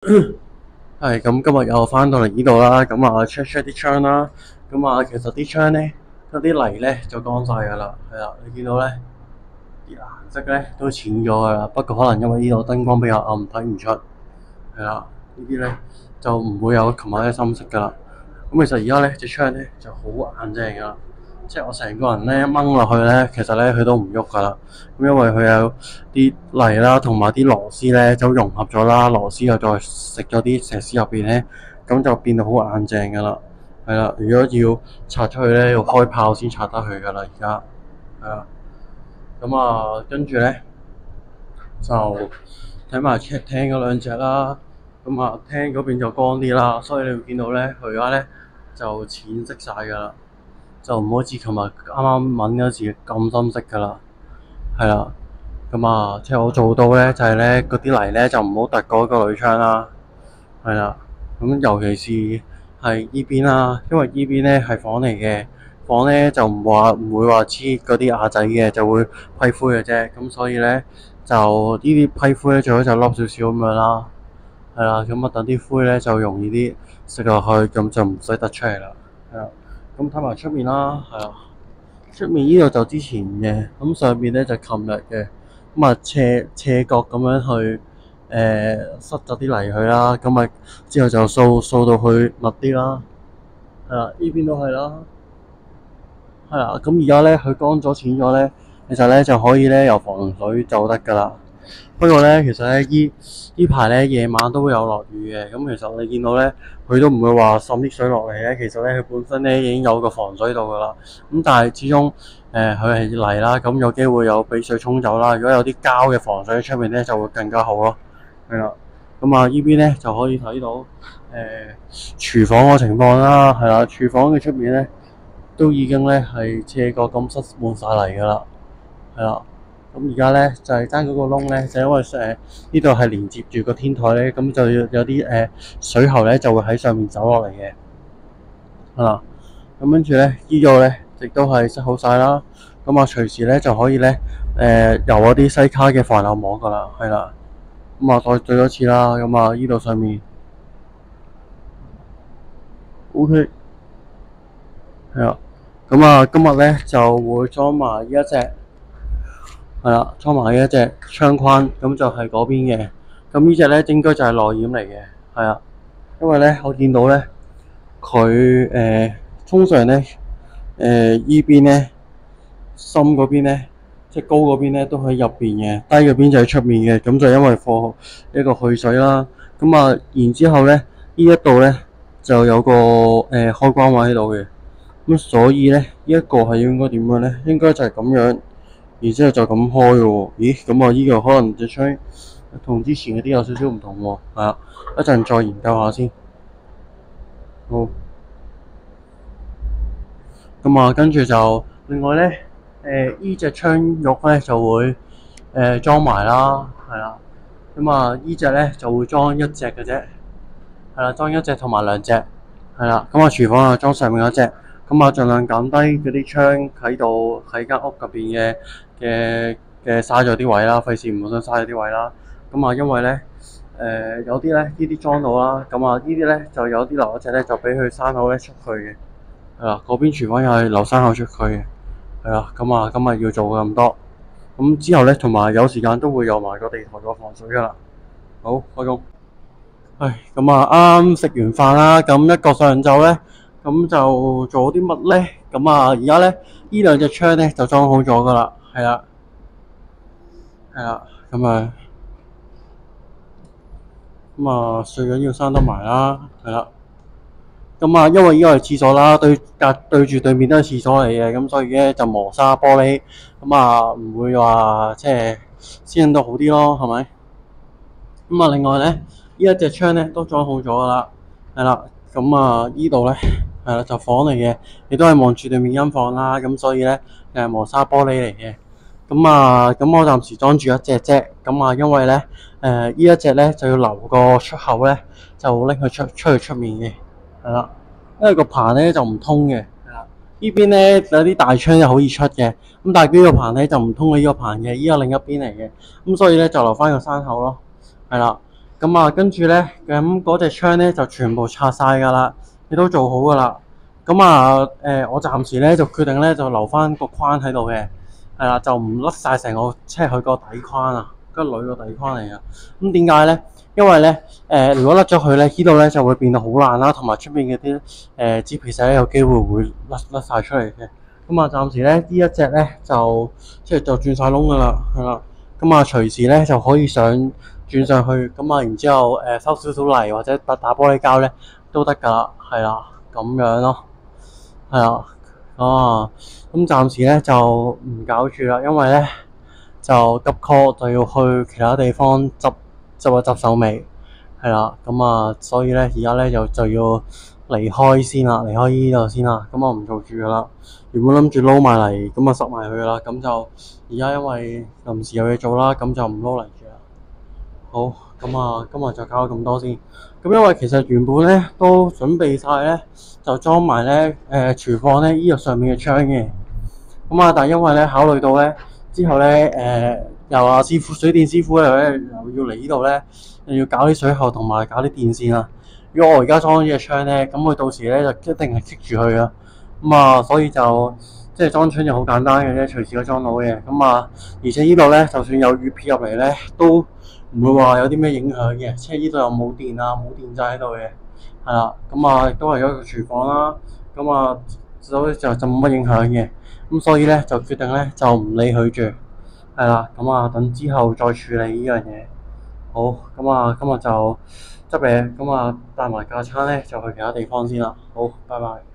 係咁，今日又翻到嚟呢度啦，咁啊 check 啲窗啦，咁啊其實啲窗咧嗰啲泥咧就乾晒噶啦，係啦，你見到咧啲顏色咧都淺咗噶啦，不過可能因為呢度燈光比較暗睇唔出，係啦，呢啲咧就唔會有琴晚嘅深色噶啦。咁其實而家咧隻窗咧就好硬淨噶啦，即係我成個人咧掹落去咧，其實咧佢都唔喐噶啦。咁因為佢有啲泥啦，同埋啲螺絲咧就融合咗啦，螺絲又再食咗啲石屎入邊咧，咁就變到好硬淨噶啦。係啦，如果要拆出去咧，要開炮先拆得佢噶啦，而家係啦。咁啊，跟住咧就睇埋廳嗰兩隻啦。咁啊，廳嗰邊就乾啲啦，所以你會見到咧，佢而家咧就淺色晒噶啦，就唔好似琴日啱啱揾嗰時咁深色噶啦。係啦，咁啊，即係我做到咧，就係咧嗰啲泥咧就唔好突嗰個鋁窗啦。係啦，咁尤其是係依邊啦，因為依邊咧係房嚟嘅，房咧就唔會話黐嗰啲瓦仔嘅，就會批灰嘅啫。咁所以咧就呢啲批灰咧最好就凹少少咁樣啦。係啦，咁啊等啲灰咧就容易啲食落去，咁就唔使突出嚟啦。係啦，咁睇埋出面啦，係啦。出面呢度就之前嘅，咁上面咧就琴日嘅，咁啊斜角咁樣去塞咗啲泥去啦，咁啊之後就掃到去密啲啦，係啦，呢邊都係啦，係啦，咁而家咧佢乾咗淺咗咧，其實咧就可以咧由防水就得㗎啦。不過咧，其實咧呢排咧夜晚都會有落雨嘅，咁其實你見到咧，佢都唔會話滲啲水落嚟嘅。其實咧，佢本身咧已經有個防水度噶啦。咁但係始終佢係泥啦，咁有機會有俾水沖走啦。如果有啲膠嘅防水喺出面咧，就會更加好咯。係啦，咁啊呢邊咧就可以睇到廚房個情況啦。係啦，廚房嘅出面咧都已經咧係斜角咁塞滿晒泥噶啦。係啦。咁而家咧就係爭嗰個窿咧，就因為呢度係連接住個天台咧，咁就要有啲水喉咧就會喺上面走落嚟嘅，係啦。咁跟住咧呢度咧亦都係塞好晒啦。咁啊隨時咧就可以咧油嗰啲西卡嘅防漏膜噶啦，係啦。咁啊再對多次啦。咁啊呢度上面 OK 係啦。咁啊今日咧就會裝埋呢一隻。係啦，裝埋呢一隻窗框，咁就係嗰邊嘅。咁呢隻咧應該就係內掩嚟嘅，係啊。因為咧我見到咧佢通常咧依邊咧深嗰邊咧，即係高嗰邊咧都喺入邊嘅，低嗰邊就喺出面嘅。咁就因為放一個去水啦。咁啊，然之後咧呢一度咧就有個開關位喺度嘅。咁所以咧呢一個係應該點樣咧？應該就係咁樣。然之後就咁開嘅喎，咦？咁啊，依個可能隻窗同之前嗰啲有少少唔同喎，係啊，一陣再研究下先。好，咁啊，跟住就另外咧，依隻窗褥咧就會裝埋啦，係啦。咁啊，依隻咧就會裝一隻嘅啫，係啦，裝一隻同埋兩隻，係啦。咁啊，廚房啊裝上面嗰隻，咁啊，盡量減低嗰啲窗喺間屋入邊嘅嘥咗啲位啦，費事唔好想嘥咗啲位啦。咁啊，因為咧有啲咧呢啲裝到啦，咁啊呢啲咧就有啲留一隻咧就俾佢山口咧出去嘅，係啦。嗰邊廚房又係留山口出去嘅，係啦。咁啊今日要做咁多，咁之後咧同埋有時間都會有埋個地台個防水噶啦。好，開工。咁啊啱食完飯啦，咁一個上晝咧，咁就做啲乜咧？咁啊而家咧呢兩隻窗咧就裝好咗噶啦。係啦，係啦，咁啊，最緊要閂得埋啦，係啦。咁啊，因為依個係廁所啦，對住對面都係廁所嚟嘅，咁所以咧就磨砂玻璃，咁啊唔會話即係先到好啲咯，係咪？咁啊，另外咧，呢一隻窗咧都裝好咗噶啦，係啦。咁啊，依度咧係啦就房嚟嘅，亦都係望住對面間房啦，咁所以咧磨砂玻璃嚟嘅。咁我暫時裝住一隻啫。咁啊，因為咧呢一隻咧就要留個出口咧，就拎佢出去出面嘅，係啦。因為個棚咧就唔通嘅，係啦。呢邊咧有啲大窗又好易出嘅，咁但係呢個棚咧就唔通嘅呢個棚嘅，呢個另一邊嚟嘅，咁所以咧就留翻個山口咯，係啦。咁啊，跟住咧，咁嗰隻窗咧就全部拆晒㗎啦，亦都做好㗎啦。咁啊，我暫時咧就決定咧就留翻個框喺度嘅，係啦，就唔甩晒成個車佢個底框啊，個鋁個底框嚟㗎。咁點解咧？因為咧，如果甩咗佢咧，呢度咧就會變到好爛啦，同埋出面嗰啲紙皮石咧有機會會甩晒出嚟嘅。咁啊，暫時咧呢一隻咧就即係就轉晒窿㗎啦，係啦。咁啊，隨時咧就可以轉上去，咁啊，然之後收少少泥或者打玻璃膠咧都得㗎啦，係啦，咁樣咯，係啦，咁暫時咧就唔搞住啦，因為咧就急 call 就要去其他地方執手尾，係啦，咁啊，所以咧而家咧就要離開先啦，離開呢度先啦，咁我唔做住㗎啦，原本諗住撈埋嚟，咁啊塞埋佢啦，咁就而家因為臨時有嘢做啦，咁就唔撈嚟住啦。好，咁啊，今日就搞咗咁多先。咁因為其實原本咧都準備晒咧，就裝埋咧廚房咧呢個上面嘅窗嘅。咁啊，但係因為咧考慮到咧之後咧又話水電師傅咧又要嚟呢度咧，又要搞啲水喉同埋搞啲電線啊。如果我而家裝咗呢隻窗咧，咁佢到時咧就一定係棘住佢啊。咁啊，所以就即係裝窗就好簡單嘅啫，隨時都裝到嘅。咁啊，而且呢度咧就算有雨撇入嚟咧都唔會話有啲咩影響嘅，即係呢度又冇電啊，冇電掣喺度嘅，係啦，咁啊亦都係一個廚房啦，咁啊所以就冇乜影響嘅，咁所以咧就決定咧就唔理佢住，係啦，咁啊等之後再處理呢樣嘢。好，咁啊今日就執嘢，咁啊帶埋架撐咧就去其他地方先啦。好，拜拜。